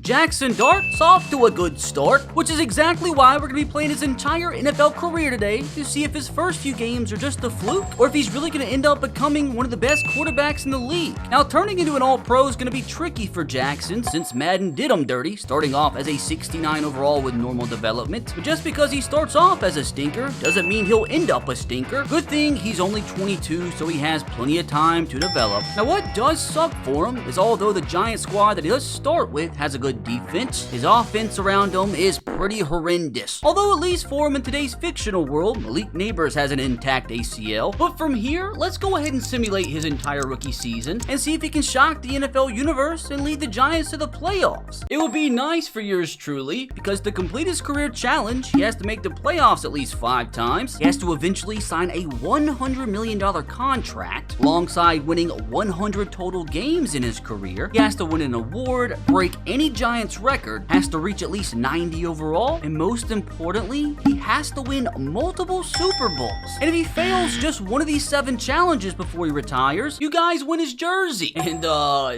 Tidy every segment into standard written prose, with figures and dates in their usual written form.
Jaxson Dart's off to a good start, which is exactly why we're going to be playing his entire NFL career today to see if his first few games are just a fluke or if he's really going to end up becoming one of the best quarterbacks in the league. Now, turning into an all-pro is going to be tricky for Jaxson since Madden did him dirty, starting off as a 69 overall with normal development. But just because he starts off as a stinker doesn't mean he'll end up a stinker. Good thing he's only 22, so he has plenty of time to develop. Now, what does suck for him is although the Giant squad that he does start with has a good defense, his offense around him is pretty horrendous. Although at least for him in today's fictional world, Malik Neighbors has an intact ACL. But from here, let's go ahead and simulate his entire rookie season and see if he can shock the NFL universe and lead the Giants to the playoffs. It would be nice for yours truly, because to complete his career challenge, he has to make the playoffs at least 5 times. He has to eventually sign a $100 million contract alongside winning 100 total games in his career. He has to win an award, break any Giants record, has to reach at least 90 overall, and most importantly, he has to win multiple Super Bowls. And if he fails just one of these 7 challenges before he retires, you guys win his jersey. And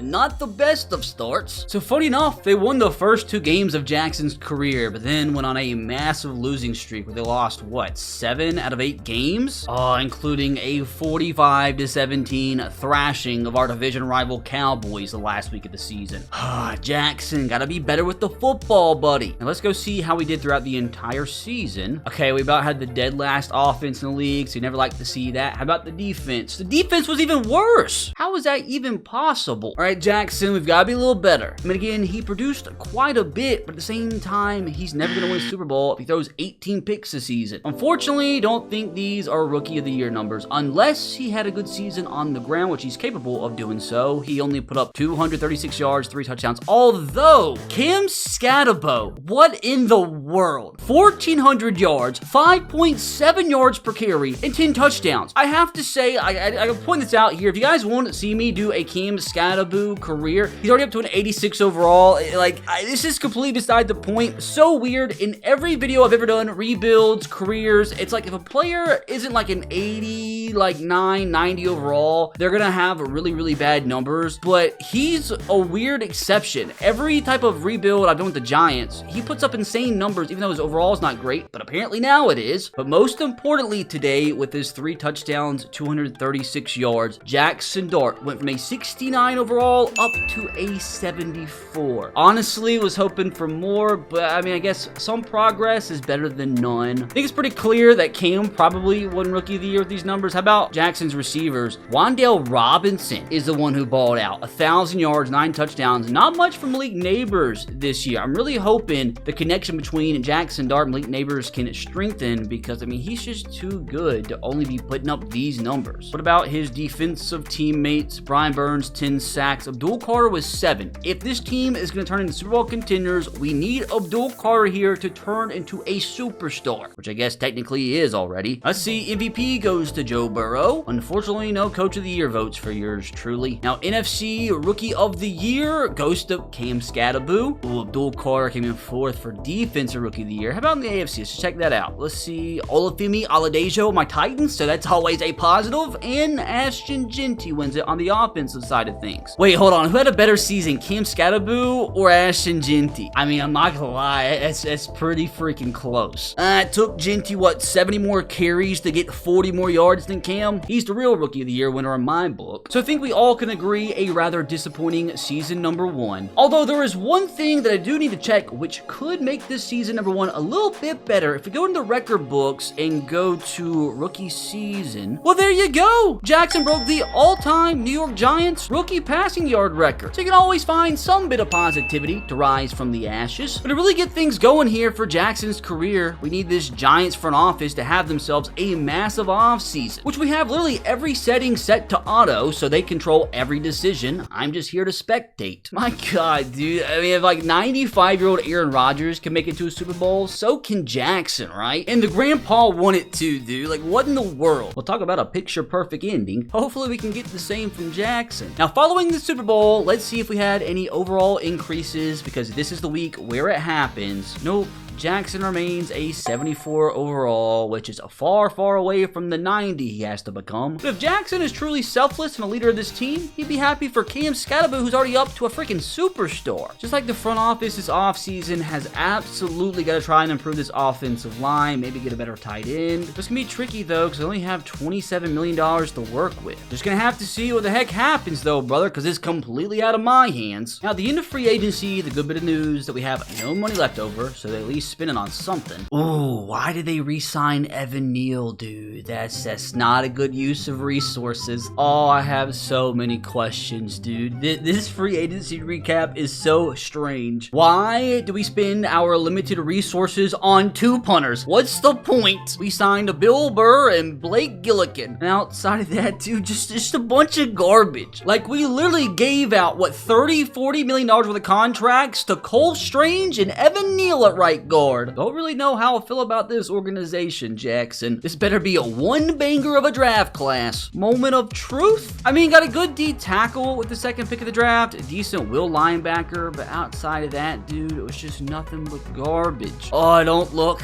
not the best of starts. So funny enough, they won the first 2 games of Jackson's career, but then went on a massive losing streak where they lost, what, 7 out of 8 games? Including a 45-17 thrashing of our division rival Cowboys the last week of the season. Jaxson, gotta be better with the football, buddy. Now let's go see how we did throughout the entire season. Okay, we about had the dead last offense in the league, so you never like to see that. How about the defense? The defense was even worse. How is that even possible? All right, Jaxson, we've got to be a little better. I mean, again, he produced quite a bit, but at the same time, he's never going to win a Super Bowl if he throws 18 picks this season. Unfortunately, don't think these are Rookie of the Year numbers, unless he had a good season on the ground, which he's capable of doing so. He only put up 236 yards, 3 touchdowns, although Cam Scatterbo, what in the world? 1,400 yards, 5.7 yards per carry, and 10 touchdowns. I have to say, I can point this out here. If you guys want to see me do a Cam Scatterbo career, he's already up to an 86 overall. This is completely beside the point. So weird. In every video I've ever done, rebuilds, careers, it's like if a player isn't like an 80, 90 overall, they're gonna have really, really bad numbers. But he's a weird exception. Every type of rebuild I've done with the Giants, he puts up insane numbers, even though his overall is not great, but apparently now it is. But most importantly today, with his 3 touchdowns, 236 yards, Jaxson Dart went from a 69 overall up to a 74. Honestly, was hoping for more, but I mean, I guess some progress is better than none. I think it's pretty clear that Cam probably won Rookie of the Year with these numbers. How about Jackson's receivers? Wan'Dale Robinson is the one who balled out. 1,000 yards, 9 touchdowns. Not much from Malik Neighbors this year. I'm really hoping the connection between Jaxson Dart and Malik Neighbors can strengthen because, I mean, he's just too good to only be putting up these numbers. What about his defensive teammates? Brian Burns, 10 sacks. Abdul Carter was 7. If this team is going to turn into Super Bowl contenders, we need Abdul Carter here to turn into a superstar, which I guess technically he is already. Let's see, MVP goes to Joe Burrow. Unfortunately, no Coach of the Year votes for yours truly. Now, NFC Rookie of the Year goes to Cam Scatterbo. Abdul Carter came in 4th for Defensive Rookie of the Year. How about in the AFC? Let's check that out. Let's see, Olafemi Oladejo, my Titans, so that's always a positive, and Ashton Jeanty wins it on the offensive side of things. Wait, hold on, who had a better season, Cam Scatterbo or Ashton Jeanty? I mean, I'm not gonna lie, it's pretty freaking close. It took Jeanty, what, 70 more carries to get 40 more yards than Cam? He's the real Rookie of the Year winner in my book. So I think we all can agree a rather disappointing season number 1. Although there is one thing that I do need to check, which could make this season number 1 a little bit better. If we go into the record books and go to rookie season, well, there you go. Jaxson broke the all-time New York Giants rookie passing yard record. So you can always find some bit of positivity to rise from the ashes. But to really get things going here for Jackson's career, we need this Giants front office to have themselves a massive offseason, which we have literally every setting set to auto, so they control every decision. I'm just here to spectate. My God, dude. I mean, if like 95-year-old Aaron Rodgers can make it to a Super Bowl, so can Jaxson, right? And the grandpa won it too, dude. Like, what in the world? We'll talk about a picture-perfect ending. Hopefully, we can get the same from Jaxson. Now, following the Super Bowl, let's see if we had any overall increases, because this is the week where it happens. Nope. Jaxson remains a 74 overall, which is far, far away from the 90 he has to become. But if Jaxson is truly selfless and a leader of this team, he'd be happy for Cam Scatterbo, who's already up to a freaking superstar. Just like the front office this offseason has absolutely got to try and improve this offensive line, maybe get a better tight end. It's going to be tricky, though, because they only have $27 million to work with. Just going to have to see what the heck happens, though, brother, because it's completely out of my hands. Now, at the end of free agency, the good bit of news that we have no money left over, so they at least spend it on something. Ooh, why did they re-sign Evan Neal, dude? That's not a good use of resources. Oh, I have so many questions, dude. This free agency recap is so strange. Why do we spend our limited resources on 2 punters? What's the point? We signed Bill Burr and Blake Gillikin. And outside of that, dude, just a bunch of garbage. Like, we literally gave out, what, $40 million worth of contracts to Cole Strange and Evan Neal at right guard. Don't really know how I feel about this organization, Jaxson. This better be a one-banger of a draft class. Moment of truth? I mean, got a good D tackle with the second pick of the draft, a decent will linebacker, but outside of that, dude, it was just nothing but garbage. Oh, don't look.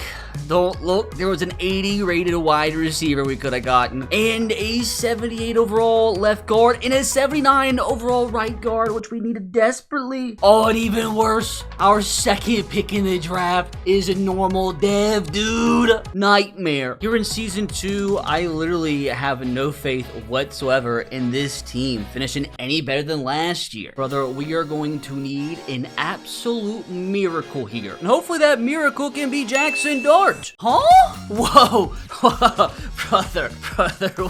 There was an 80 rated wide receiver we could have gotten, and a 78 overall left guard, and a 79 overall right guard, which we needed desperately. Oh, and even worse, our second pick in the draft is a normal dev, dude. Nightmare. Here in season 2, I literally have no faith whatsoever in this team finishing any better than last year. Brother, we are going to need an absolute miracle here. And hopefully that miracle can be Jaxson Dart. Huh? Whoa. Brother,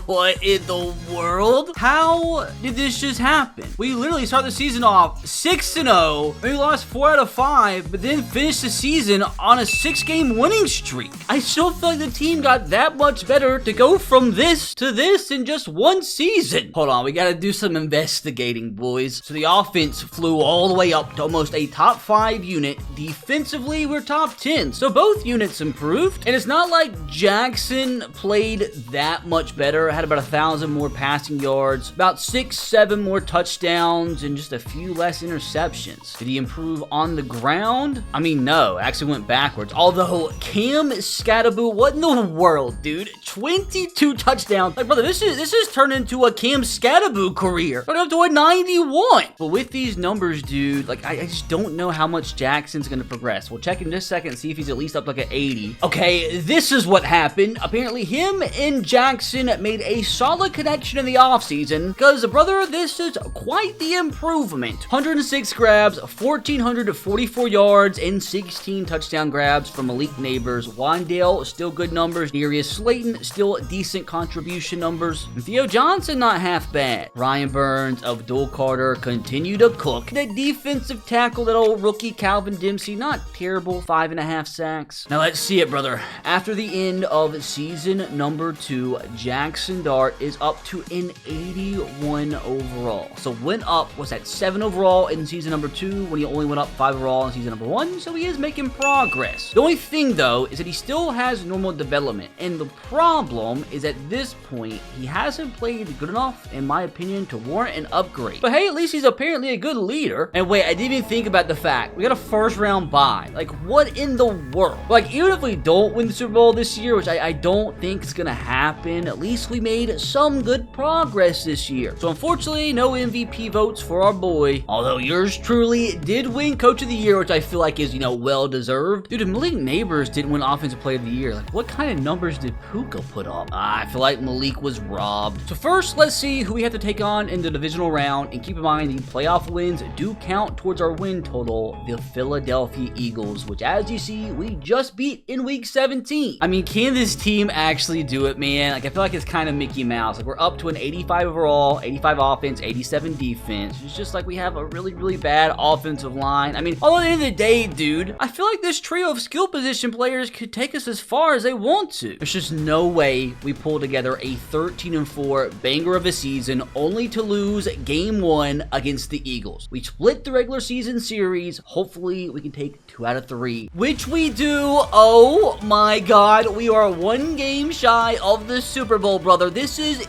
what in the world? How did this just happen? We literally started the season off 6-0. We lost 4 out of 5, but then finished the season on a 6-game winning streak. I still feel like the team got that much better to go from this to this in just one season. Hold on, we gotta do some investigating, boys. So the offense flew all the way up to almost a top 5 unit. Defensively, we're top 10. So both units improved. And it's not like Jaxson played that much better. Had about 1,000 more passing yards, about 6-7 more touchdowns, and just a few less interceptions. Did he improve on the ground? I mean, no, actually went backwards. Although Cam Scatterbo, what in the world, dude? 22 touchdowns. Like, brother, this is turned into a Cam Scatterbo career. Turned up to a 91. But with these numbers, dude, like, I just don't know how much Jackson's gonna progress. We'll check in just a second and see if he's at least up like an 80. Okay, this is what happened. Apparently, him and Jaxson made a solid connection in the offseason because, brother, this is quite the improvement. 106 grabs, 1,444 yards, and 16 touchdown grabs from elite neighbors. Wandale, still good numbers. Darius Slayton, still decent contribution numbers. And Theo Johnson, not half bad. Ryan Burns, Abdul Carter, continue to cook. The defensive tackle, that old rookie Calvin Dempsey, not terrible, 5.5 sacks. Now let's see it, brother. After the end of season number 2, Jaxson Dart is up to an 81 overall. So went up, was that 7 overall in season number 2 when he only went up 5 overall in season number 1, so he is making progress. The only thing, though, is that he still has normal development, and the problem is at this point, he hasn't played good enough, in my opinion, to warrant an upgrade. But hey, at least he's apparently a good leader. And wait, I didn't even think about the fact, we got a first round bye. Like, what in the world? Like, even if we don't win the Super Bowl this year, which I don't think is gonna happen, at least we made some good progress this year. So unfortunately, no MVP votes for our boy, although yours truly did win Coach of the Year, which I feel like is, well deserved. Dude, if Malik Neighbors didn't win Offensive Player of the Year, like, what kind of numbers did Puka put up? I feel like Malik was robbed. So first, let's see who we have to take on in the divisional round, and keep in mind the playoff wins do count towards our win total, the Philadelphia Eagles, which, as you see, we just beat in week 17. I mean, can this team actually do it, man? Like, I feel like it's kind of Mickey Mouse. Like, we're up to an 85 overall, 85 offense, 87 defense. It's just like we have a really, really bad offensive line. I mean, all at the end of the day, dude, I feel like this trio of skill position players could take us as far as they want to. There's just no way we pull together a 13-4 banger of a season only to lose game 1 against the Eagles. We split the regular season series. Hopefully, we can take 2 out of 3, which we do. Oh my God, we are 1 game shy of the Super Bowl, brother. This is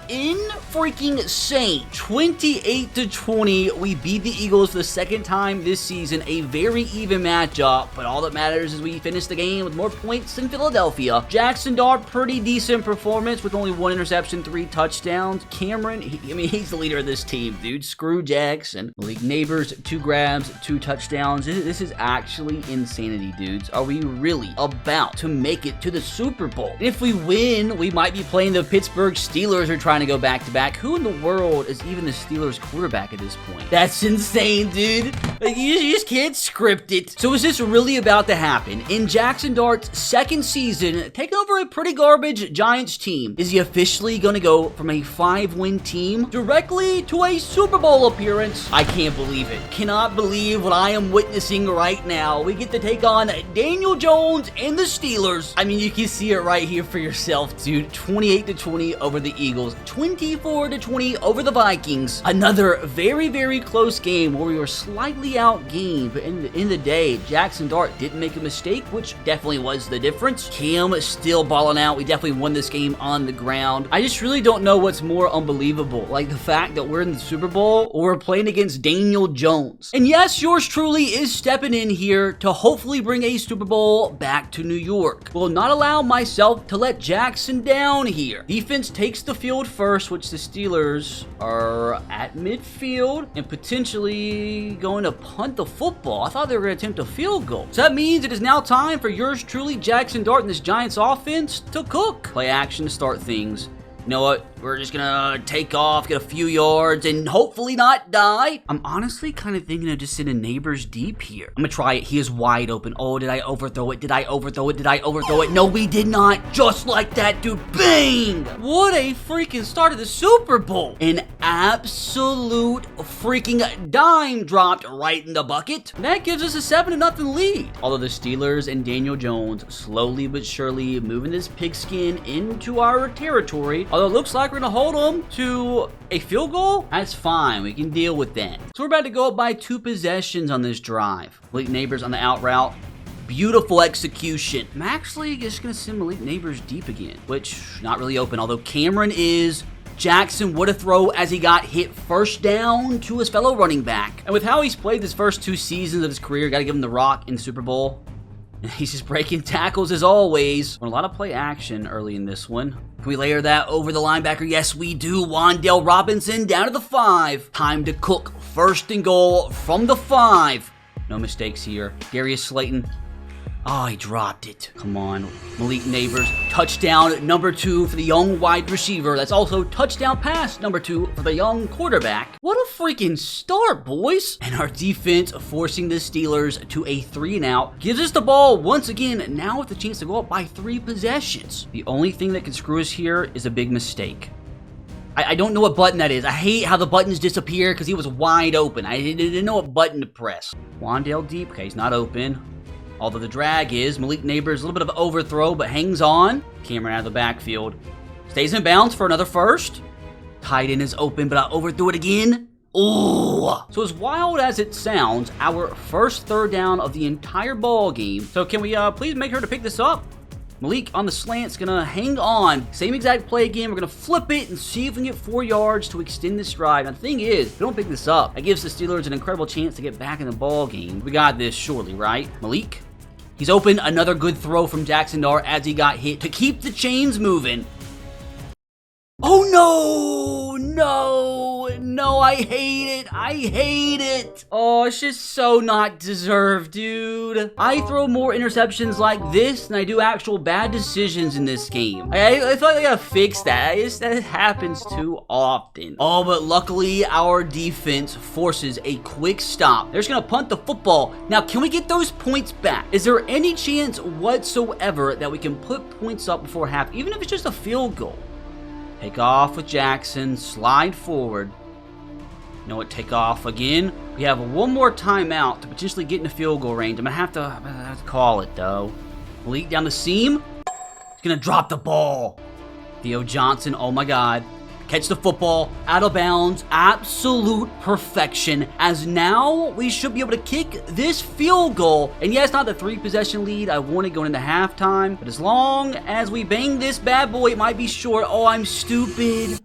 freaking insane. 28-20, we beat the Eagles for the second time this season. A very even matchup, but all that matters Buccaneers as we finish the game with more points than Philadelphia. Jaxson Dart, pretty decent performance with only 1 interception, 3 touchdowns. Cameron, he's the leader of this team, dude. Screw Jaxson. Malik Neighbors, 2 grabs, 2 touchdowns. This is actually insanity, dudes. Are we really about to make it to the Super Bowl? And if we win, we might be playing the Pittsburgh Steelers, who are trying to go back-to-back. Who in the world is even the Steelers quarterback at this point? That's insane, dude. Like, you just can't script it. So is this really about to happen? In Jaxson Dart's 2nd season, taking over a pretty garbage Giants team, is he officially going to go from a 5-win team directly to a Super Bowl appearance? I can't believe it. Cannot believe what I am witnessing right now. We get to take on Daniel Jones and the Steelers. I mean, you can see it right here for yourself, dude. 28-20 over the Eagles. 24-20 over the Vikings. Another very, very close game where we were slightly outgained, but in the day, Jaxson Dart didn't make a mistake, which definitely was the difference. Cam still balling out. We definitely won this game on the ground. I just really don't know what's more unbelievable, like the fact that we're in the Super Bowl or we're playing against Daniel Jones. And yes, yours truly is stepping in here to hopefully bring a Super Bowl back to New York. Will not allow myself to let Jaxson down here. Defense takes the field first, which the Steelers are at midfield and potentially going to punt the football. I thought they were going to attempt a field goal. So that means it is now time for yours truly, Jaxson Dart, and this Giants offense to cook. Play action to start things. You know what? We're just gonna take off, get a few yards, and hopefully not die. I'm honestly kind of thinking of just sending Neighbors deep here. I'm gonna try it. He is wide open. Oh, did I overthrow it? Did I overthrow it? Did I overthrow it? No, we did not. Just like that, dude. Bang! What a freaking start of the Super Bowl. An absolute freaking dime dropped right in the bucket. And that gives us a 7-0 lead. Although the Steelers and Daniel Jones slowly but surely moving this pigskin into our territory. Although it looks like we're going to hold them to a field goal. That's fine. We can deal with that. So we're about to go up by 2 possessions on this drive. Malik Neighbors on the out route. Beautiful execution. I'm actually just going to send Malik Neighbors deep again, which not really open, although Cameron is. Jaxson would have throw as he got hit first down to his fellow running back. And with how he's played his first 2 seasons of his career, got to give him the rock in the Super Bowl. He's just breaking tackles as always. A lot of play action early in this one. Can we layer that over the linebacker? Yes, we do. Wan'Dale Robinson down to the 5. Time to cook. 1st and goal from the 5. No mistakes here. Darius Slayton. Oh, he dropped it. Come on. Malik Neighbors. Touchdown number 2 for the young wide receiver. That's also touchdown pass number 2 for the young quarterback. What a freaking start, boys. And our defense forcing the Steelers to a 3-and-out. Gives us the ball once again, now with the chance to go up by 3 possessions. The only thing that can screw us here is a big mistake. I don't know what button that is. I hate how the buttons disappear because he was wide open. I didn't know what button to press. Wan'Dale deep. Okay, he's not open. Although the drag is. Malik Neighbors, a little bit of overthrow, but hangs on. Cameron out of the backfield. Stays in bounds for another 1st. Tight end is open, but I overthrew it again. Ooh. So as wild as it sounds, our first 3rd down of the entire ball game. So can we please make her to pick this up? Malik on the slant's gonna hang on. Same exact play again. We're gonna flip it and see if we can get 4 yards to extend this drive. Now the thing is, if we don't pick this up, that gives the Steelers an incredible chance to get back in the ball game. We got this surely, right? Malik? He's open. Another good throw from Jaxson Dart as he got hit to keep the chains moving. Oh no! No, I hate it. I hate it. Oh, it's just so not deserved, dude. I throw more interceptions like this than I do actual bad decisions in this game. I feel like I gotta fix that. That happens too often. Oh, but luckily our defense forces a quick stop. They're just gonna punt the football. Now, can we get those points back? Is there any chance whatsoever that we can put points up before half, even if it's just a field goal? Take off with Jaxson, slide forward. You know what, take off again. We have one more timeout to potentially get in the field goal range. I'm gonna have to call it though. Malik down the seam. He's gonna drop the ball. Theo Johnson, oh my God. Catch the football, out of bounds, absolute perfection. As now, we should be able to kick this field goal. And yes, not the 3-possession lead I wanted going into halftime, but as long as we bang this bad boy, it might be short. Oh, I'm stupid.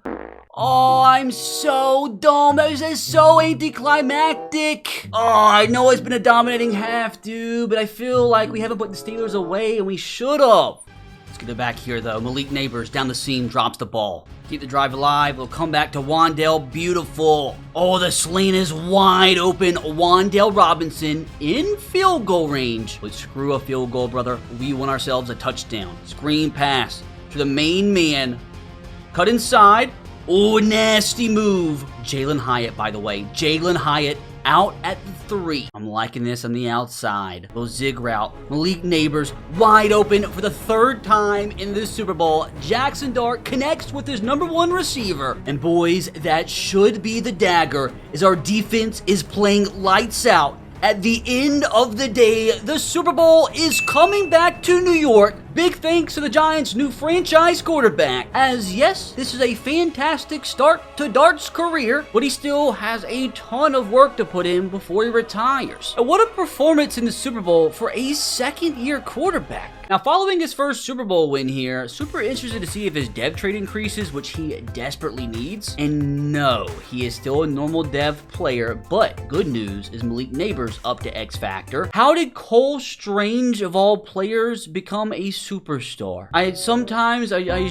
Oh, I'm so dumb. This is so anticlimactic. Oh, I know it's been a dominating half, dude, but I feel like we haven't put the Steelers away, and we should have. Let's get it back here, though. Malik Neighbors down the seam, drops the ball. Keep the drive alive. We'll come back to Wan'Dale. Beautiful. Oh, the slant is wide open. Wan'Dale Robinson in field goal range. But screw a field goal, brother. We won ourselves a touchdown. Screen pass to the main man. Cut inside. Oh, nasty move. Jalen Hyatt, by the way. Jalen Hyatt out at the 3. I'm liking this on the outside. Little zig route. Malik Neighbors wide open for the 3rd time in this Super Bowl. Jaxson Dart connects with his #1 receiver. And boys, that should be the dagger, as our defense is playing lights out. At the end of the day, the Super Bowl is coming back to New York. Big thanks to the Giants' new franchise quarterback. As yes, this is a fantastic start to Dart's career, but he still has a ton of work to put in before he retires. And what a performance in the Super Bowl for a second-year quarterback. Now, following his first Super Bowl win here, super interested to see if his dev trade increases, which he desperately needs. And no, he is still a normal dev player, but good news is Malik Neighbors up to X Factor. How did Cole Strange, of all players, become a superstar? I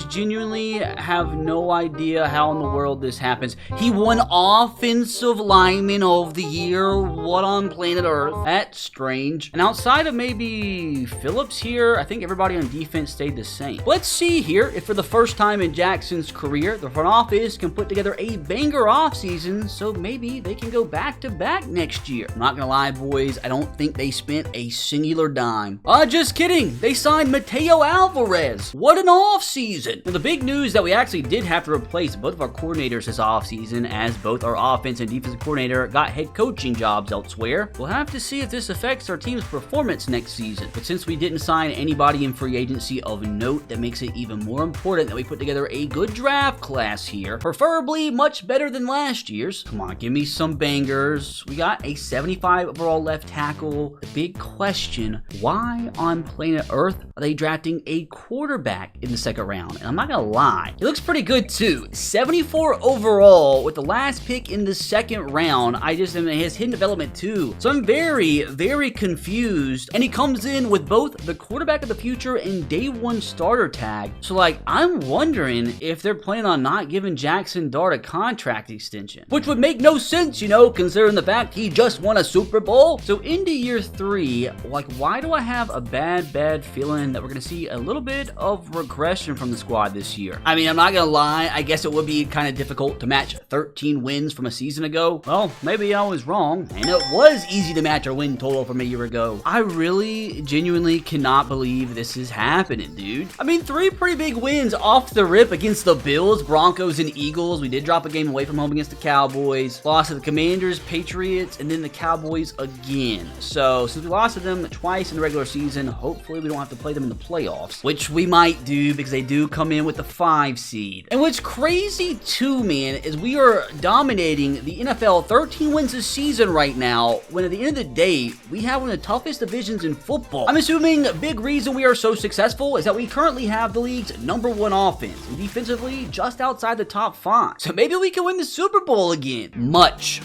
genuinely have no idea how in the world this happens. He won Offensive Lineman of the Year. What on planet Earth? That's strange. And outside of maybe Phillips here, I think everybody on defense stayed the same. Let's see here if for the first time in Jackson's career, the front office can put together a banger offseason, so maybe they can go back-to-back next year. I'm not gonna lie, boys, I don't think they spent a singular dime. Just kidding. They signed Mateo Alvarez. What an offseason. Now, the big news that we actually did have to replace both of our coordinators this offseason, as both our offense and defensive coordinator got head coaching jobs elsewhere. We'll have to see if this affects our team's performance next season. But since we didn't sign anybody in free agency of note, that makes it even more important that we put together a good draft class here, preferably much better than last year's. Come on, give me some bangers. We got a 75 overall left tackle. The big question, why on planet Earth are they drafting a quarterback in the 2nd round? And I'm not gonna lie, he looks pretty good too. 74 overall with the last pick in the 2nd round. His hidden development too. So I'm very, very confused. And he comes in with both the quarterback of the future and day 1 starter tag. So like, I'm wondering if they're planning on not giving Jaxson Dart a contract extension, which would make no sense, considering the fact he just won a Super Bowl. So into year 3, like, why do I have a bad feeling that we're gonna see a little bit of regression from the squad this year? I mean, I'm not gonna lie, I guess it would be kind of difficult to match 13 wins from a season ago. Well, maybe I was wrong, and it was easy to match our win total from a year ago. I really genuinely cannot believe this is happening, dude. I mean, 3 pretty big wins off the rip against the Bills, Broncos, and Eagles. We did drop a game away from home against the Cowboys. Lost to the Commanders, Patriots, and then the Cowboys again. So, since we lost to them twice in the regular season, hopefully we don't have to play them in the playoffs, which we might do because they do come in with the 5 seed. And what's crazy too, man, is we are dominating the NFL, 13 wins this season right now, when at the end of the day, we have one of the toughest divisions in football. I'm assuming a big reason we are so successful is that we currently have the league's #1 offense, and defensively just outside the top 5. So maybe we can win the Super Bowl again. Much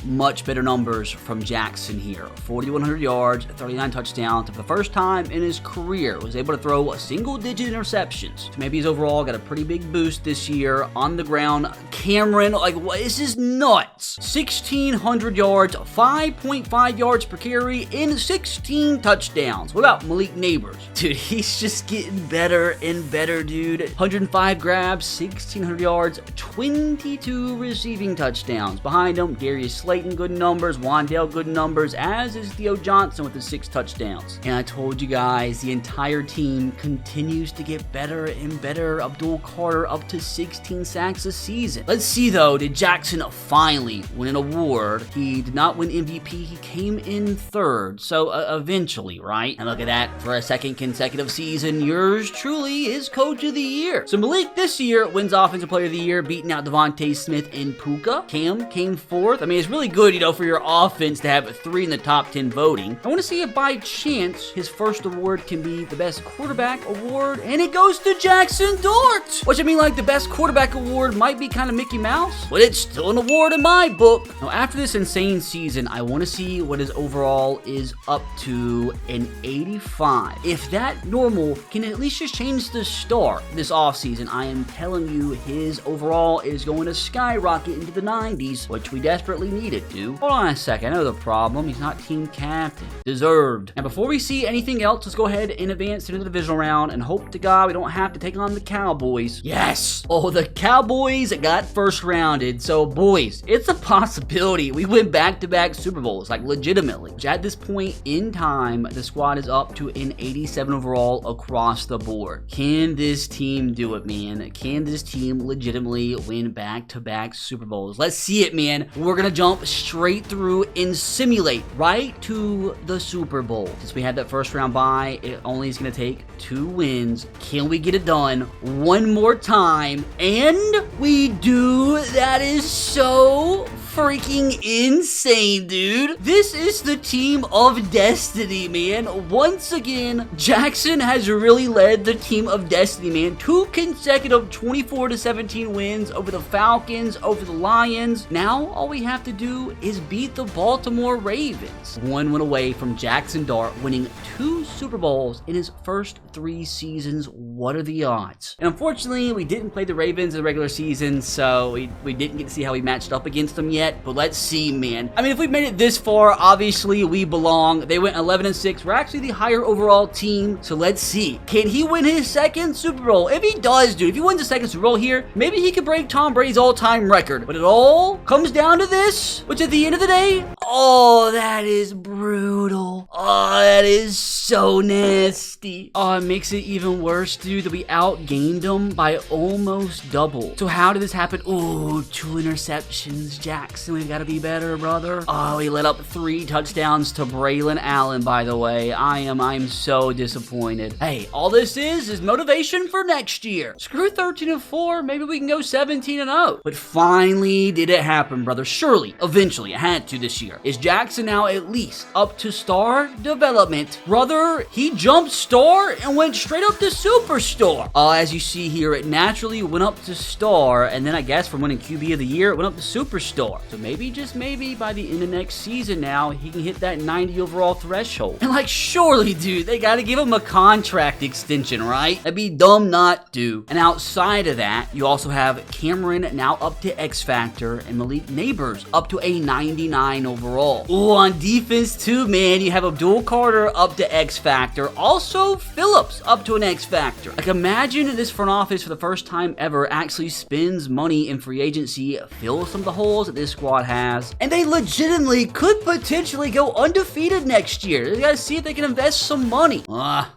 better numbers from Jaxson here. 4,100 yards, 39 touchdowns. For the first time in his career, was able to throw a single-digit interceptions. So maybe he's overall got a pretty big boost this year on the ground. Cameron, like, what? This is nuts. 1,600 yards, 5.5 yards per carry, and 16 touchdowns. What about Malik Neighbors? Dude, he's just getting better and better, dude. 105 grabs, 1,600 yards, 22 receiving touchdowns. Behind him, Darius Slayton, good numbers. Wan'Dale, good numbers, as is Theo Johnson with his 6 touchdowns. And I told you guys, the entire team continues to get better and better. Abdul Carter up to 16 sacks a season. Let's see though, did Jaxson finally win an award? He did not win MVP, he came in 3rd. So eventually, right? And look at that, for a 2nd consecutive season, yours truly is Coach of the Year. So Malik this year wins Offensive Player of the Year, beating out Devontae Smith and Puka. Cam came 4th. I mean, it's really good, for your offense to have 3 in the top 10 voting. I want to see if by chance his first award can be the best quarterback award, and it goes to Jaxson Dart. Which, I mean, like, the best quarterback award might be kind of Mickey Mouse, but it's still an award in my book. Now, after this insane season, I want to see what his overall is up to an 85. If that normal can at least just change the start this offseason, I am telling you, his overall is going to skyrocket into the 90s, which we desperately needed to. Hold on a second, I know the problem. He's not team captain. Deserved. Now, before we see anything else, let's go ahead and advance into the divisional round and hope to God we don't have to take on the Cowboys. Yes! Oh, the Cowboys got first rounded. So, boys, it's a possibility we win back-to-back Super Bowls, like legitimately. Which at this point in time, the squad is up to an 87 overall across the board. Can this team do it, man? Can this team legitimately win back-to-back Super Bowls? Let's see it, man. We're gonna jump straight through and simulate right to the Super Bowl. Since we had that first round bye, it only is gonna take 2 wins. Can we get it done one more time? And we do. That is so freaking insane, dude. This is the team of destiny, man. Once again, Jaxson has really led the team of destiny, man. 2 consecutive 24-17 wins over the Falcons, over the Lions. Now, all we have to do is beat the Baltimore Ravens. 1 win away from Jaxson Dart winning 2 Super Bowls in his first 3 seasons. What are the odds? And unfortunately, we didn't play the Ravens in the regular season, so we didn't get to see how we matched up against them yet. But let's see, man. I mean, if we've made it this far, obviously we belong. They went 11-6. We're actually the higher overall team. So let's see. Can he win his second Super Bowl? If he does, dude, if he wins the second Super Bowl here, maybe he could break Tom Brady's all-time record. But it all comes down to this, which at the end of the day, oh, that is brutal. Oh, that is so nasty. Oh, it makes it even worse, dude, that we outgained them by almost double. So how did this happen? Oh, 2 interceptions, Jaxson. We've got to be better, brother. Oh, he let up 3 touchdowns to Braylon Allen, by the way. I'm so disappointed. Hey, all this is motivation for next year. Screw 13-4. Maybe we can go 17-0. But finally did it happen, brother. Surely, eventually, it had to this year. Is Jaxson now at least up to star development? Brother, he jumped star and went straight up to superstar. As you see here, it naturally went up to star, and then I guess from winning QB of the year, it went up to superstar. So maybe, just maybe, by the end of next season now, he can hit that 90 overall threshold. And like, surely, dude, they gotta give him a contract extension, right? That'd be dumb not to. And outside of that, you also have Cameron now up to X Factor and Malik Neighbors up to a 99 overall. Ooh, on defense too, man, you have Abdul Carter up to X Factor. Also, Phillips up to an X Factor. Like, imagine this front office for the first time ever actually spends money in free agency, fills some of the holes that this squad has, and they legitimately could potentially go undefeated next year. They gotta see if they can invest some money.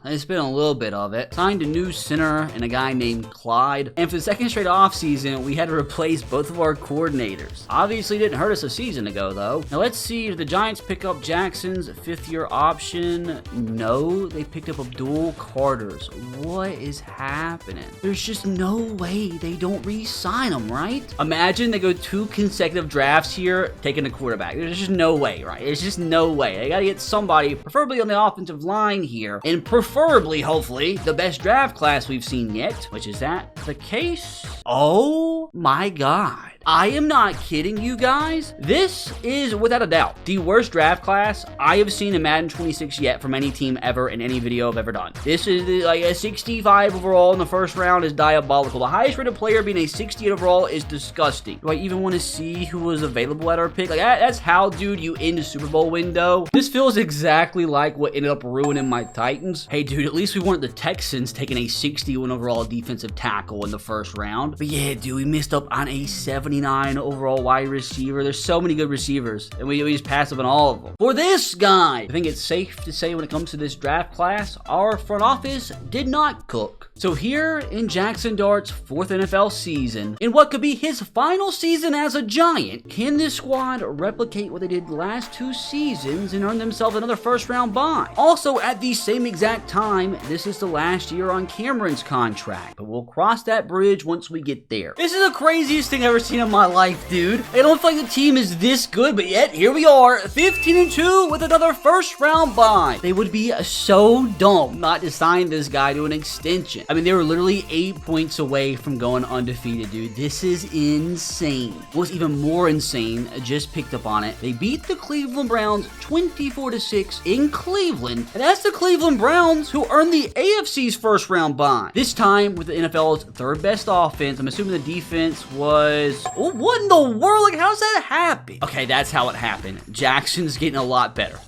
They spent a little bit of it. Signed a new center and a guy named Clyde. And for the second straight offseason, we had to replace both of our coordinators. Obviously didn't hurt us a season ago, though. Now let's see, did the Giants pick up Jackson's 5th-year option? No, they picked up Abdul Carter's. What is happening? There's just no way they don't re-sign him, right? Imagine they go 2 consecutive drafts here taking a quarterback. There's just no way, right? There's just no way. They gotta get somebody, preferably on the offensive line here, and preferably, hopefully, the best draft class we've seen yet, which is that the case? Oh my God. I am not kidding you guys. This is, without a doubt, the worst draft class I have seen in Madden 26 yet from any team ever in any video I've ever done. This is like a 65 overall in the first round is diabolical. The highest rated player being a 68 overall is disgusting. Do I even want to see who was available at our pick? Like, that's how, dude, you end the Super Bowl window. This feels exactly like what ended up ruining my Titans. Hey, dude, at least we weren't the Texans taking a 61 overall defensive tackle in the first round. But yeah, dude, we missed up on a 79 overall wide receiver. There's so many good receivers, and we just pass up on all of them. For this guy, I think it's safe to say when it comes to this draft class, our front office did not cook. So here in Jaxson Dart's 4th NFL season, in what could be his final season as a Giant, can this squad replicate what they did the last 2 seasons and earn themselves another first-round bye? Also, at the same exact time, this is the last year on Cameron's contract, but we'll cross that bridge once we get there. This is the craziest thing I've ever seen in in my life, dude. I don't feel like the team is this good, but yet here we are, 15-2 with another first round bye. They would be so dumb not to sign this guy to an extension. I mean, they were literally 8 points away from going undefeated, dude. This is insane. What's even more insane, I just picked up on it. They beat the Cleveland Browns 24-6 in Cleveland, and that's the Cleveland Browns who earned the AFC's first round bye. This time with the NFL's third best offense. I'm assuming the defense was... Oh, what in the world? Like, how's that happen? Okay, that's how it happened. Jackson's getting a lot better.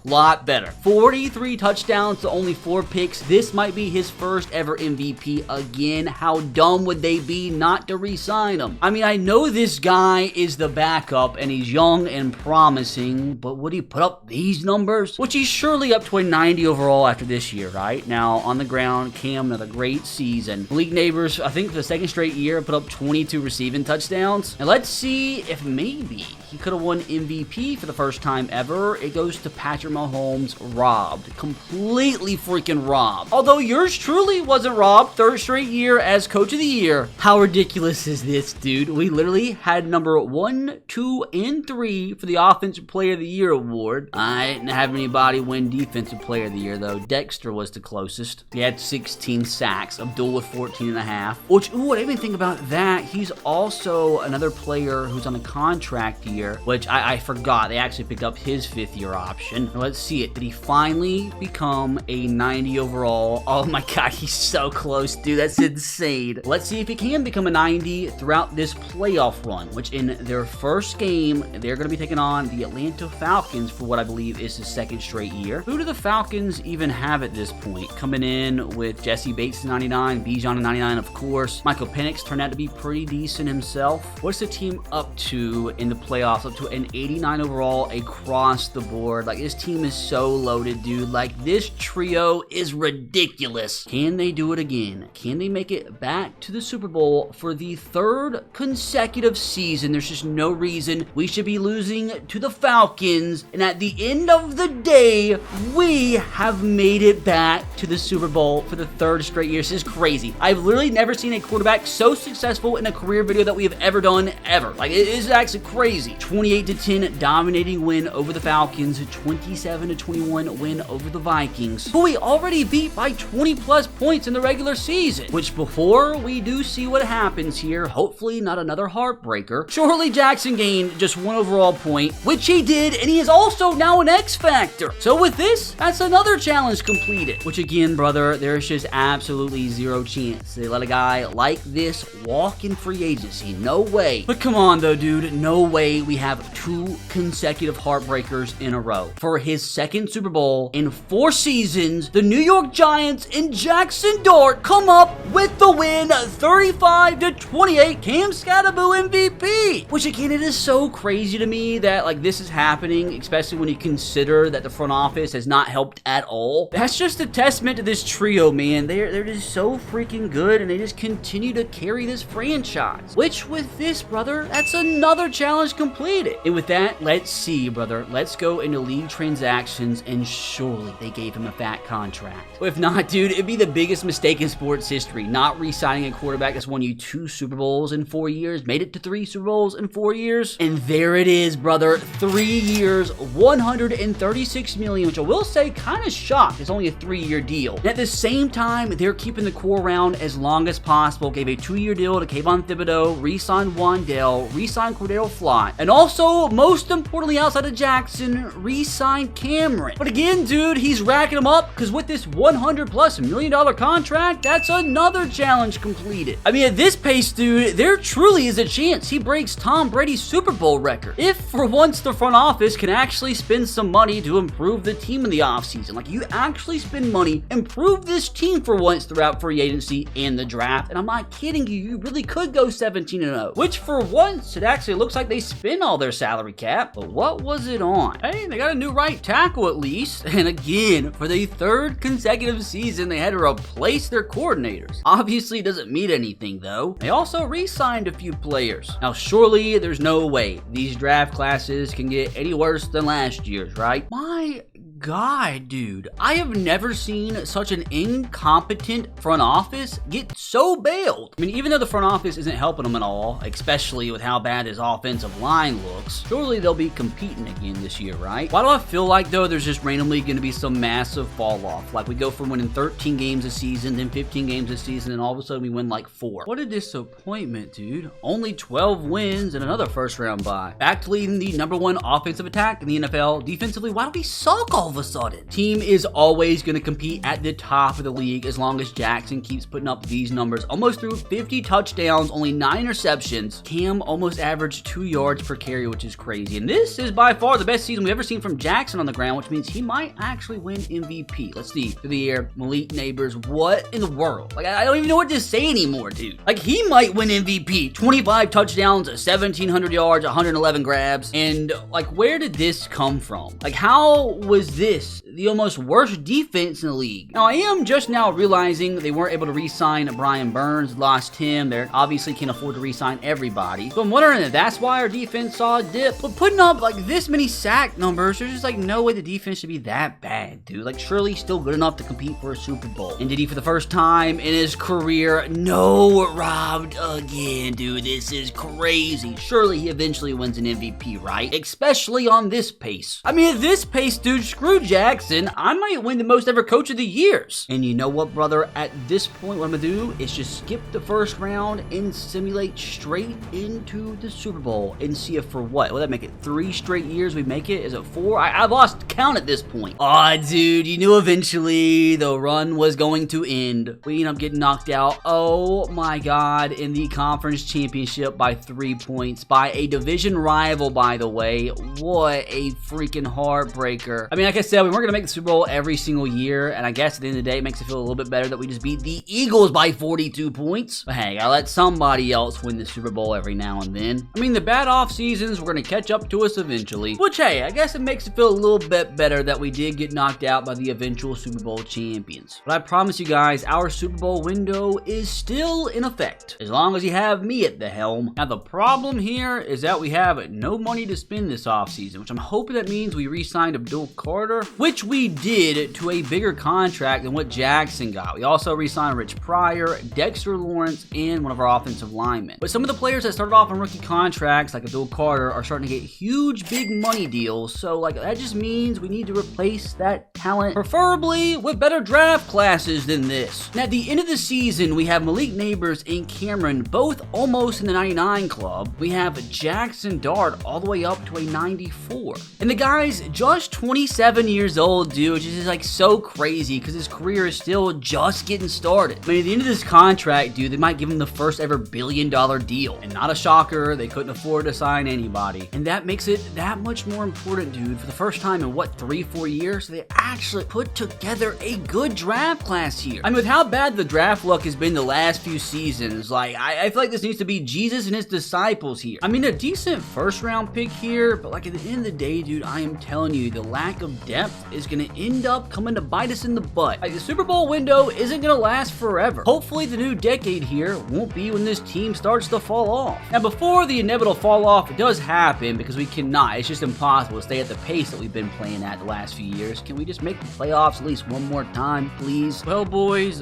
43 touchdowns to only 4 picks. This might be his first ever MVP again. How dumb would they be not to re-sign him? I mean, I know this guy is the backup and he's young and promising, but would he put up these numbers? Which he's surely up to a 90 overall after this year, right? Now, on the ground, Cam, another great season. League neighbors, I think for the second straight year, put up 22 receiving touchdowns. And let's see if maybe he could have won MVP for the first time ever. It goes to Patrick Mahomes, robbed. Completely freaking robbed. Although yours truly wasn't robbed. Third straight year as Coach of the Year. How ridiculous is this, dude? We literally had number 1, 2, and 3 for the Offensive Player of the Year award. I didn't have anybody win Defensive Player of the Year, though. Dexter was the closest. He had 16 sacks. Abdul with 14.5. Which, ooh, I didn't even think about that. He's also another player who's on a contract year, which I forgot. They actually picked up his 5th-year option. Let's see it. Did he finally become a 90 overall? Oh my god, he's so close, dude. That's insane. Let's see if he can become a 90 throughout this playoff run, which in their first game, they're going to be taking on the Atlanta Falcons for what I believe is his 2nd straight year. Who do the Falcons even have at this point? Coming in with Jesse Bates to 99, Bijan to 99, of course. Michael Penix turned out to be pretty decent himself. What's the team up to in the playoffs? Up to an 89 overall across the board. Like, this team is so loaded, dude. Like, this trio is ridiculous. Can they do it again? Can they make it back to the Super Bowl for the 3rd consecutive season? There's just no reason we should be losing to the Falcons. And at the end of the day, we have made it back to the Super Bowl for the 3rd straight year. This is crazy. I've literally never seen a quarterback so successful in a career video that we have ever done, ever. Like, it is actually crazy. 28-10 dominating win over the Falcons, 27-21 win over the Vikings, who we already beat by 20 plus points in the regular season, which before we do see what happens here, hopefully not another heartbreaker, surely Jackson gained just 1 overall point, which he did, and he is also now an X Factor. So with this, that's another challenge completed, which again, brother, there's just absolutely zero chance they let a guy like this walk in free agency. No way. But come on though, dude, no way we have 2 consecutive heartbreakers in a row. For his 2nd Super Bowl in 4 seasons, the New York Giants and Jaxson Dart come up with the win, 35-28, Cam Scatterboo MVP. Which again, it is so crazy to me that like this is happening, especially when you consider that the front office has not helped at all. That's just a testament to this trio, man. They're just so freaking good, and they just continue to carry this franchise. Which with this, brother, that's another challenge completed. And with that, let's see, brother. Let's go into league transactions, and surely they gave him a fat contract. If not, dude, it'd be the biggest mistake in sports history, not re-signing a quarterback that's won you 2 Super Bowls in 4 years, made it to 3 Super Bowls in 4 years. And there it is, brother. 3 years, $136 million, which I will say kind of shocked. It's only a 3-year deal. And at the same time, they're keeping the core around as long as possible. Gave a 2-year deal to Kayvon Thibodeau, re-signed Wandale, re-signed Cordero Flott, and also, most importantly, outside of Jackson, re-signed Cameron. But again, dude, he's racking them up because with this $100+ million contract, that's another challenge completed. I mean, at this pace, dude, there truly is a chance he breaks Tom Brady's Super Bowl record. If for once the front office can actually spend some money to improve the team in the offseason. Like, you actually spend money, improve this team for once throughout free agency and the draft. And I'm not kidding you, you really could go 17-0. Which for once, it actually looks like they spend all their salary cap. But what was it on? Hey, they got a new right tackle at least. And again, for the 3rd consecutive season, they had to replace their coordinators. Obviously, it doesn't mean anything though. They also re-signed a few players. Now, surely there's no way these draft classes can get any worse than last year's, right? My God, dude. I have never seen such an incompetent front office get so bailed. I mean, even though the front office isn't helping them at all, especially with how bad his offensive line looks, surely they'll be competing again this year, right? Why do I feel like, though, there's just randomly going to be some massive fall off? Like, we go from winning 13 games a season, then 15 games a season, and all of a sudden we win like 4. What a disappointment, dude. Only 12 wins and another first round bye. Back to leading the #1 offensive attack in the NFL. Defensively, why do we suck all of a sudden? Team is always going to compete at the top of the league as long as Jaxson keeps putting up these numbers. Almost threw 50 touchdowns, only 9 interceptions. Cam almost averaged 2 yards per carry, which is crazy. And this is by far the best season we've ever seen from Jaxson on the ground, which means he might actually win MVP. Let's see. Through the air, Malik Neighbors. What in the world? Like, I don't even know what to say anymore, dude. Like, he might win MVP. 25 touchdowns, 1,700 yards, 111 grabs. And, like, where did this come from? Like, how was this the almost worst defense in the league? Now, I am just now realizing they weren't able to re-sign Brian Burns, lost him. They obviously can't afford to re-sign everybody. So I'm wondering if that's why our defense saw a dip. But putting up, like, this many sack numbers, there's just, like, no way the defense should be that bad, dude. Like, surely still good enough to compete for a Super Bowl. And did he, for the first time in his career, no, robbed again, dude. This is crazy. Surely he eventually wins an MVP, right? Especially on this pace. I mean, at this pace, dude, screw Jaxson. I might win the most ever coach of the years. And you know what, brother? At this point, what I'm gonna do is just skip the first round and simulate straight into the Super Bowl and see if for what? Will that make it 3 straight years we make it? Is it 4? I've lost count at this point. Aw, dude, you knew eventually the run was going to end. We end up getting knocked out. Oh my God, in the conference championship by 3 points by a division rival, by the way. What a freaking heartbreaker. I mean, like I said, we weren't gonna make the Super Bowl every single year, and I guess at the end of the day, it makes it feel a little bit better that we just beat the Eagles by 42 points. But hey, I let somebody else win the Super Bowl every now and then. I mean, the bad off seasons were gonna catch up to us eventually, which hey, I guess it makes it feel a little bit better that we did get knocked out by the eventual Super Bowl champions. But I promise you guys, our Super Bowl window is still in effect, as long as you have me at the helm. Now, the problem here is that we have no money to spend this offseason, which I'm hoping that means we re-signed Abdul Carter, which we did, to a bigger contract than what Jaxson got. We also re-signed Rich Pryor, Dexter Lawrence, and one of our offensive linemen. But some of the players that started off on rookie contracts, like Abdul Carter, are starting to get huge, big money deals. So, like, that just means we need to replace that talent, preferably with better draft classes than this. Now, at the end of the season, we have Malik Neighbors and Cameron both almost in the 99 club. We have Jaxson Dart all the way up to a 94. And the guy's just 27 years old, dude, which is like so crazy because his career is still just getting started. I mean, at the end of this contract, dude, they might give him the first ever $1 billion deal. And not a shocker, they couldn't afford to sign anybody. And that makes it that much more important, dude. For the first time in what, 3-4 years, they actually put together a good draft class here. I mean, with how bad the draft luck has been the last few seasons, like, I feel like this needs to be Jesus and his disciples here. I mean, a decent first round pick here, but like at the end of the day, dude, I am telling you, the lack of depth is going to end up coming to bite us in the butt. Like, the Super Bowl window isn't going to last forever. Hopefully the new decade here won't be when this team starts to fall off. Now, before the inevitable fall off does happen, because we cannot, it's just impossible to stay at the pace that we've been playing at the last few years, can we just make the playoffs at least one more time, please? Well, boys,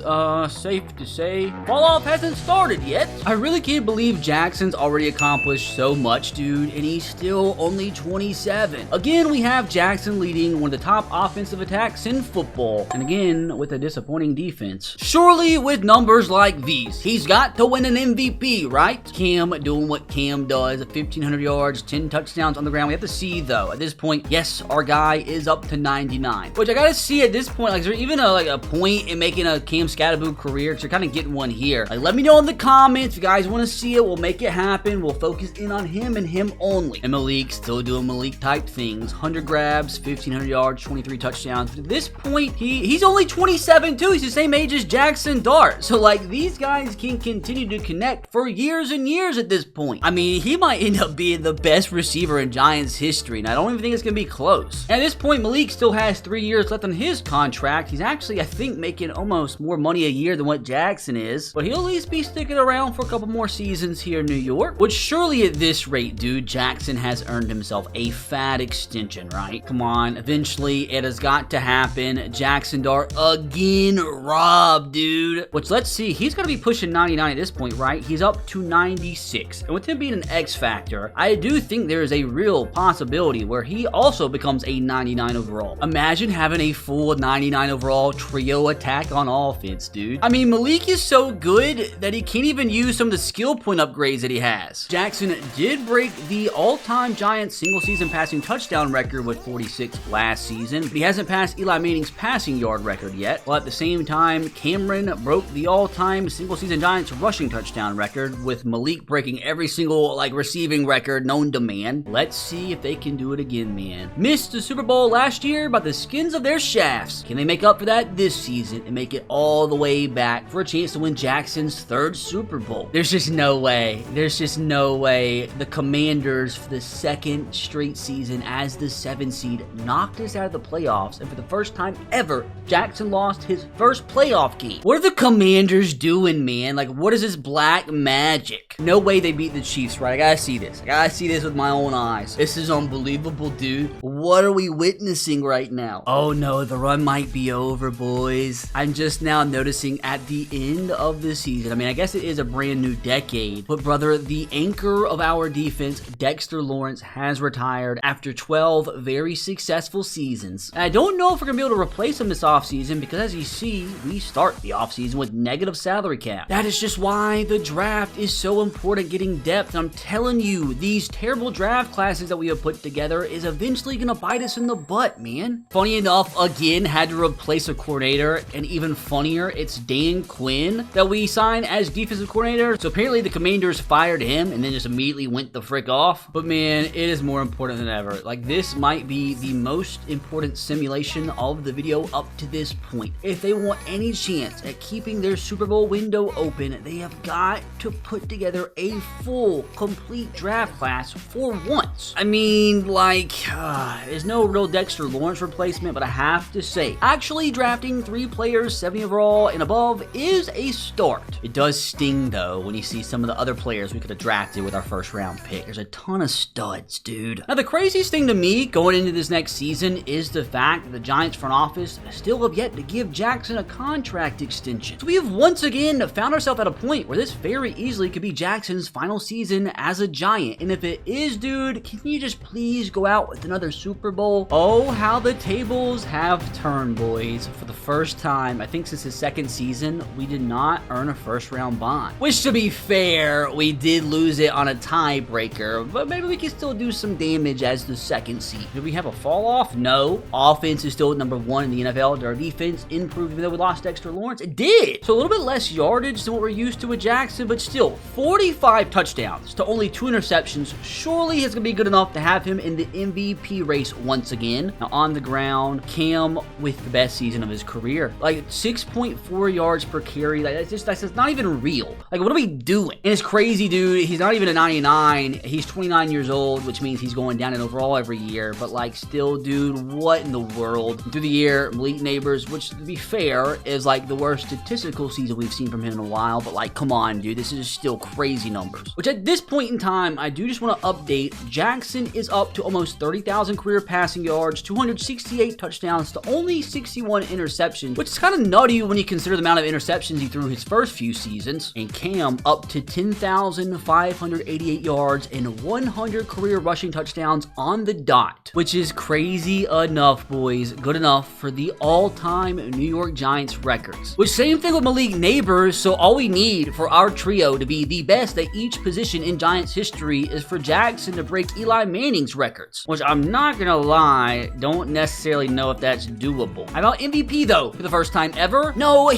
safe to say, fall off hasn't started yet. I really can't believe Jackson's already accomplished so much, dude, and he's still only 27. Again, we have Jaxson leading one of the top offensive attacks in football, and again, with a disappointing defense. Surely, with numbers like these, he's got to win an MVP, right? Cam doing what Cam does, 1,500 yards, 10 touchdowns on the ground. We have to see, though, at this point, yes, our guy is up to 99, which I gotta see at this point, like, is there even a point in making a Cam Scatterboo career? Because you're kind of getting one here. Like, let me know in the comments if you guys want to see it. We'll make it happen. We'll focus in on him and him only. And Malik still doing Malik type things. 100 grabs, 1,500 yards, 23 touchdowns. But at this point, he's only 27 too. He's the same age as Jaxson Dart. So, like, these guys can continue to connect for years and years at this point. I mean, he might end up being the best receiver in Giants history, and I don't even think it's going to be close. And at this point, Malik still has 3 years left on his contract. He's actually, I think, making almost more money a year than what Jaxson is, but he'll at least be sticking around for a couple more seasons here in New York, which surely at this rate, dude, Jaxson has earned himself a fat extension, right? Come on, eventually at has got to happen. Jaxson Dart again robbed, dude. Which, let's see, he's going to be pushing 99 at this point, right? He's up to 96. And with him being an X factor, I do think there is a real possibility where he also becomes a 99 overall. Imagine having a full 99 overall trio attack on offense, dude. I mean, Malik is so good that he can't even use some of the skill point upgrades that he has. Jaxson did break the all-time Giants single-season passing touchdown record with 46 last season, but he hasn't passed Eli Manning's passing yard record yet. While at the same time, Cameron broke the all-time single-season Giants rushing touchdown record, with Malik breaking every single receiving record known to man. Let's see if they can do it again, man. Missed the Super Bowl last year by the skins of their shafts. Can they make up for that this season and make it all the way back for a chance to win Jackson's third Super Bowl? There's just no way. There's just no way. The Commanders, for the second straight season as the 7 seed, knocked us out of the playoffs, and for the first time ever, Jaxson lost his first playoff game. What are the Commanders doing, man? What is this black magic? No way they beat the Chiefs, right? I gotta see this. I gotta see this with my own eyes. This is unbelievable, dude. What are we witnessing right now? Oh no, the run might be over, boys. I'm just now noticing at the end of the season, I mean, I guess it is a brand new decade, but brother, the anchor of our defense, Dexter Lawrence, has retired after 12 very successful seasons. And I don't know if we're gonna be able to replace him this offseason, because as you see, we start the offseason with negative salary cap. That is just why the draft is so important, getting depth. And I'm telling you, these terrible draft classes that we have put together is eventually gonna bite us in the butt, man. Funny enough, again, had to replace a coordinator, and even funnier, it's Dan Quinn that we signed as defensive coordinator. So apparently the Commanders fired him and then just immediately went the frick off. But man, it is more important than ever. This might be the most important simulation of the video up to this point. If they want any chance at keeping their Super Bowl window open, they have got to put together a full, complete draft class for once. I mean, there's no real Dexter Lawrence replacement, but I have to say, actually drafting 3 players 70 overall and above is a start. It does sting, though, when you see some of the other players we could have drafted with our first round pick. There's a ton of studs, dude. Now, the craziest thing to me going into this next season is the fact that the Giants front office still have yet to give Jaxson a contract extension. So we have once again found ourselves at a point where this very easily could be Jackson's final season as a Giant. And if it is, dude, can you just please go out with another Super Bowl? Oh, how the tables have turned, boys. For the first time, I think since his second season, we did not earn a first round bond. Which, to be fair, we did lose it on a tiebreaker, but maybe we can still do some damage as the second seed. Did we have a fall off? No. Offense is still number 1 in the NFL. Did our defense improve even though we lost Dexter Lawrence? It did. So a little bit less yardage than what we're used to with Jaxson, but still 45 touchdowns to only 2 interceptions. Surely it's gonna be good enough to have him in the MVP race once again. Now on the ground, Cam with the best season of his career. 6.4 yards per carry. That's just not even real. What are we doing? And it's crazy, dude. He's not even a 99. He's 29 years old, which means he's going down in overall every year. But still, dude, what in the world? Through the year, Malik Neighbors, which to be fair is the worst statistical season we've seen from him in a while. But come on, dude, this is still crazy numbers. Which at this point in time, I do just want to update. Jaxson is up to almost 30,000 career passing yards, 268 touchdowns to only 61 interceptions, which is kind of nutty when you consider the amount of interceptions he threw his first few seasons. And Cam up to 10,588 yards and 100 career rushing touchdowns on the dot, which is crazy enough, boys. Good enough for the all-time New York Giants records. Which, same thing with Malik Neighbors, so all we need for our trio to be the best at each position in Giants history is for Jaxson to break Eli Manning's records, which I'm not gonna lie, don't necessarily know if that's doable. How about MVP, though, for the first time ever? No,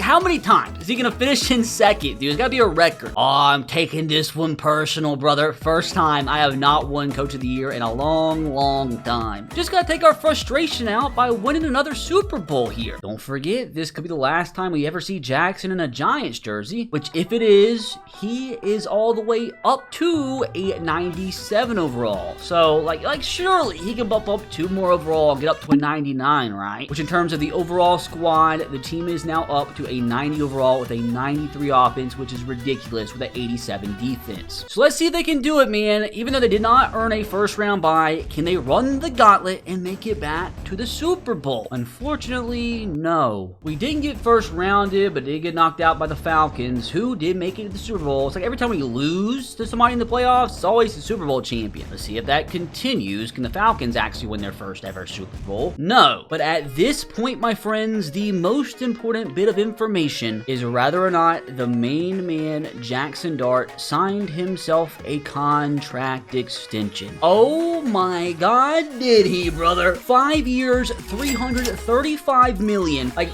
how many times is he gonna finish in second, dude? It's gotta be a record. Oh, I'm taking this one personal, brother. First time I have not won Coach of the Year in a long time. Just gotta take our frustration out by winning another Super Bowl here. Don't forget, this could be the last time we ever see Jaxson in a Giants jersey, which if it is, he is all the way up to a 97 overall. So, surely he can bump up 2 more overall, get up to a 99, right? Which in terms of the overall squad, the team is now up to a 90 overall with a 93 offense, which is ridiculous with an 87 defense. So let's see if they can do it, man. Even though they did not earn a first round bye, can they run the gauntlet and make it back back to the Super Bowl? Unfortunately, no. We didn't get first rounded, but did get knocked out by the Falcons, who did make it to the Super Bowl. It's like every time we lose to somebody in the playoffs, it's always the Super Bowl champion. Let's see if that continues. Can the Falcons actually win their first ever Super Bowl? No. But at this point, my friends, the most important bit of information is whether or not the main man, Jaxson Dart, signed himself a contract extension. Oh my God, did he, brother? 5 years, $335 million. Like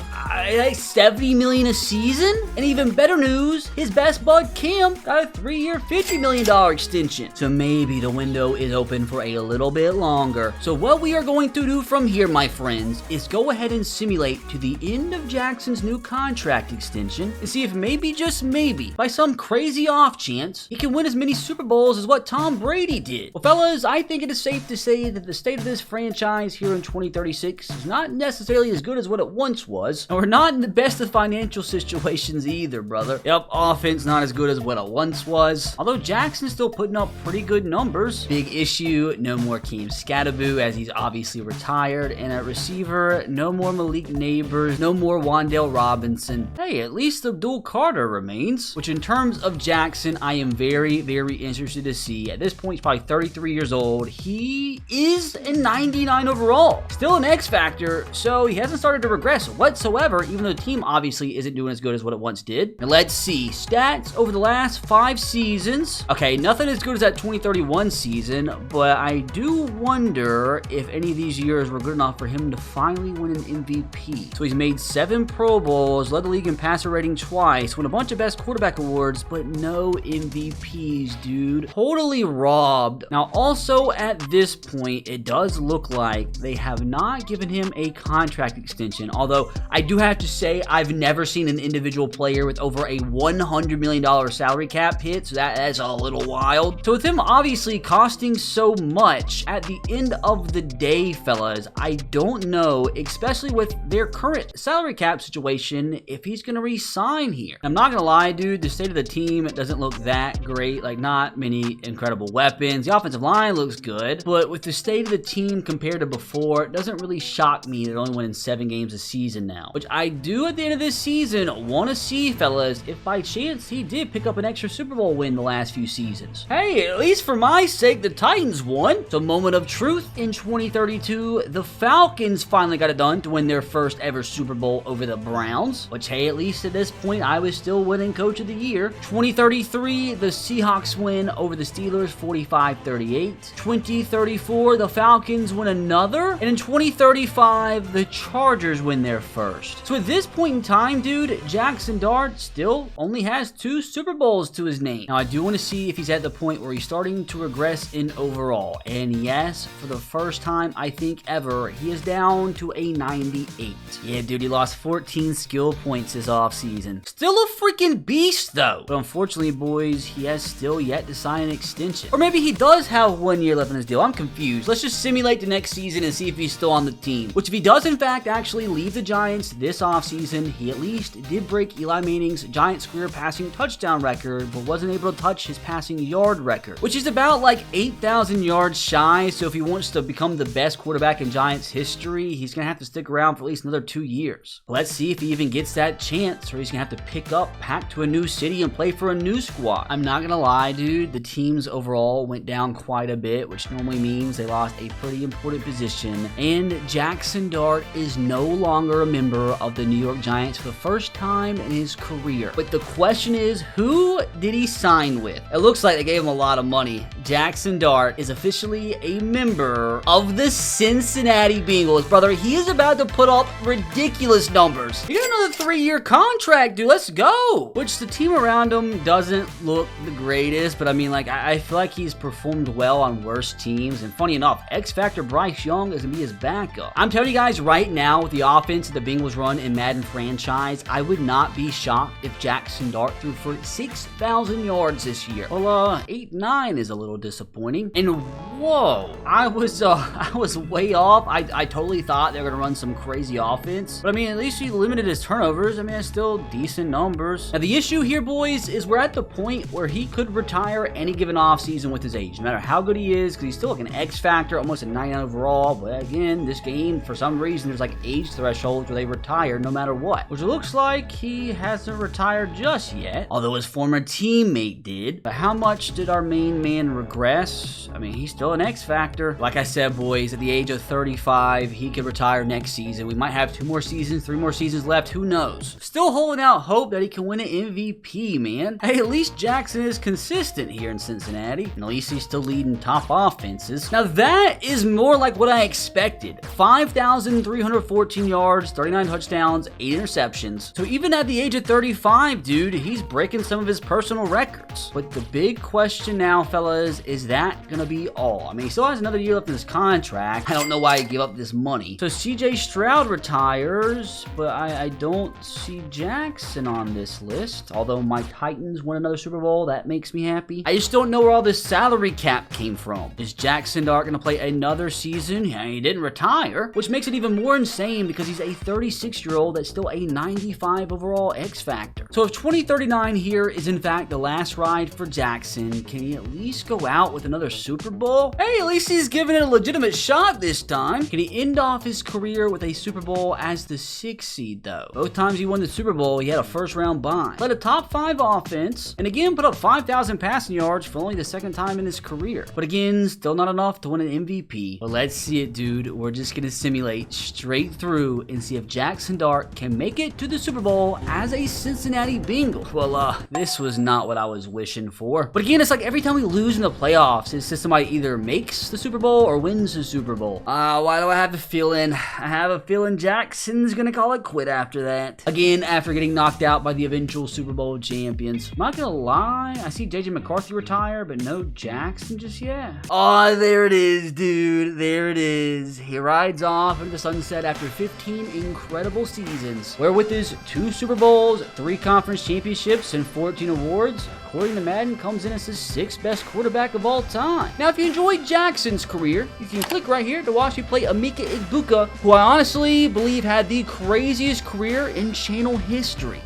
70 million a season? And even better news, his best bud Cam got a 3-year, $50 million extension. So maybe the window is open for a little bit longer. So what we are going to do from here, my friends, is go ahead and simulate to the end of Jackson's new contract extension and see if maybe, just maybe, by some crazy off chance, he can win as many Super Bowls as what Tom Brady did. Well, fellas, I think it is safe to say that the state of this franchise here in 2036 is not necessarily as good as what it once was, and we're not in the best of financial situations either, brother. Yep, offense not as good as what it once was, although Jackson's still putting up pretty good numbers. Big issue, no more Cam Scatterboo as he's obviously retired, and at receiver, no more Malik Neighbors, no more Wan'Dale Robinson. Hey, at least Abdul Carter remains, which in terms of Jaxson, I am very, very interested to see. At this point, he's probably 33 years old. He is a 99 overall. Still an X factor, so he hasn't started to regress whatsoever, even though the team obviously isn't doing as good as what it once did. And let's see, stats over the last 5 seasons. Okay, nothing as good as that 2031 season, but I do wonder if any of these years were good enough for him to finally win an MVP. So he's made 7 Pro Bowls, led the league in passer rating twice, won a bunch of best quarterback awards, but no MVPs, dude. Totally robbed. Now, also at this point, it does look like they have not given him a contract extension, although I do have to say I've never seen an individual player with over a $100 million salary cap hit, so that's a little wild. So with him obviously costing so much, at the end of the day, fellas, I don't know, especially with their current salary cap situation, if he's going to re-sign here. I'm not going to lie, dude, the state of the team doesn't look that great. Like, not many incredible weapons. The offensive line looks good, but with the state of the team compared to before, it doesn't really shock me that only winning 7 games a season now, which I do at the end of this season want to see, fellas, if by chance he did pick up an extra Super Bowl win the last few seasons. Hey, at least for my sake, the Titans won. So moment of truth, in 2032, the Falcons finally got it done to win their first ever Super Bowl over the Browns, which, hey, at least at this point, I was still winning Coach of the Year. 2033, the Seahawks win over the Steelers 45-38. 2034, the Falcons win another. And in 2035, the Chargers win their first. So at this point in time, dude, Jaxson Dart still only has 2 Super Bowls to his name. Now, I do want to see if he's at the point where he's starting to regress in overall. And yes, for the first time, I think ever, he is down to a 98. Yeah, dude, he lost 14 skill points this offseason. Still a freaking beast, though. But unfortunately, boys, he has still yet to sign an extension. Or maybe he does have 1 year left in his deal. I'm confused. Let's just simulate the next season and see if he's still on the team. Which, if he does, in fact, actually leave the Giants this offseason, he at least did break Eli Manning's Giants career passing touchdown record, but wasn't able to touch his passing yard record, which is about like 8,000 yards shy. So if he wants to become the best quarterback in Giants history, he's going to have to stick around for at least another 2 years. Let's see if he even gets that chance, or he's going to have to pick up, pack to a new city, and play for a new squad. I'm not going to lie, dude, the teams overall went down quite a bit, which normally means they lost a pretty important position, and Jaxson Dart is no longer a member of the New York Giants for the first time in his career. But the question is, who did he sign with? It looks like they gave him a lot of money. Jaxson Dart is officially a member of the Cincinnati Bengals. Brother, he is about to put up ridiculous numbers. You got another 3-year contract, dude. Let's go. Which the team around him doesn't look the greatest, but I mean, like, I feel like he's performed well on worse teams. And funny enough, X Factor Bryce Young is going to be his backup. I'm telling you guys right now, with the offense that the Bengals run in Madden franchise, I would not be shocked if Jaxson Dart threw for 6,000 yards this year. Well, 8-9 is a little little disappointing. And whoa, I was way off. I totally thought they were gonna run some crazy offense, but I mean, at least he limited his turnovers. I mean, it's still decent numbers. Now the issue here, boys, is we're at the point where he could retire any given offseason with his age, no matter how good he is, because he's still like an X factor, almost a 99 overall. But again, this game, for some reason, there's like age thresholds where they retire no matter what, which it looks like he hasn't retired just yet, although his former teammate did. But how much did our main man regress? I mean, he's still an X factor. Like I said, boys, at the age of 35, he could retire next season. We might have 2 more seasons, 3 more seasons left, who knows? Still holding out hope that he can win an MVP, man. Hey, at least Jaxson is consistent here in Cincinnati, and at least he's still leading top offenses. Now that is more like what I expected. 5,314 yards, 39 touchdowns, 8 interceptions. So even at the age of 35, dude, he's breaking some of his personal records. But the big question now, fellas, is that gonna be all? I mean, he still has another year left in his contract. I don't know why he gave up this money. So CJ Stroud retires, but I don't see Jaxson on this list. Although my Titans won another Super Bowl, that makes me happy. I just don't know where all this salary cap came from. Is Jaxson Dart gonna play another season? Yeah, he didn't retire, which makes it even more insane because he's a 36-year-old that's still a 95 overall X factor. So if 2039 here is in fact the last ride for Jaxson, can he at least go out with another Super Bowl? Hey, at least he's giving it a legitimate shot this time. Can he end off his career with a Super Bowl as the 6th seed though? Both times he won the Super Bowl, he had a first-round bye. Led a top 5 offense, and again put up 5,000 passing yards for only the 2nd time in his career. But again, still not enough to win an MVP. But let's see it, dude. We're just gonna simulate straight through and see if Jaxson Dart can make it to the Super Bowl as a Cincinnati Bengal. Well, this was not what I was wishing for. But again, it's like every time we lose in the playoffs, it's just somebody either makes the Super Bowl or wins the Super Bowl. Why do I have a feeling? I have a feeling Jackson's gonna call it quit after that. Again, after getting knocked out by the eventual Super Bowl champions. I'm not gonna lie, I see JJ McCarthy retire, but no Jaxson just yet. Oh, there it is, dude. There it is. He rides off into the sunset after 15 incredible seasons, where with his 2 Super Bowls, 3 conference championships, and 14 awards, according to Madden, comes in as the 6th best quarterback of all time. Now, if you enjoyed Jackson's career, you can click right here to watch me play Emeka Egbuka, who I honestly believe had the craziest career in channel history.